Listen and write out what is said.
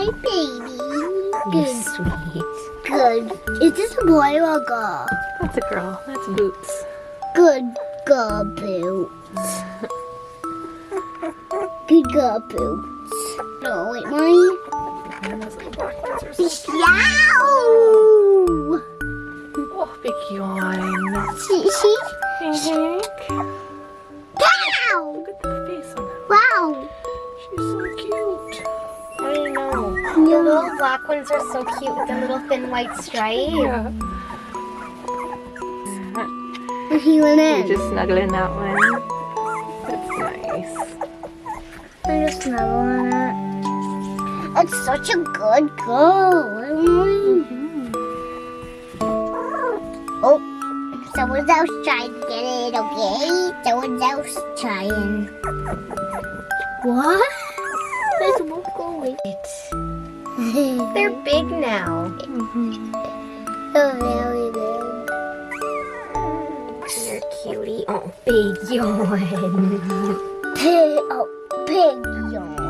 Hi, baby. You're Good. sweet. Good. Is this a boy or a girl? That's a girl. That's Boots. Good girl, Boots. Good girl, Boots. No, wait, mommy. And those little black ones are so Yow! Oh, big yawn. See? Hank. Pow! Look at the face on that. Wow. She's so cute. I know. The little black ones are so cute with the little thin white stripe. Yeah. He went You in. just snuggle in that one. That's nice. I'm just snuggling it. It's such a good girl. Oh, someone else trying to get it, okay? Someone else trying. What? Let's walk away. They're big now. So very big. You're cutie. Oh, big yawn. Pig, oh, pig yawn.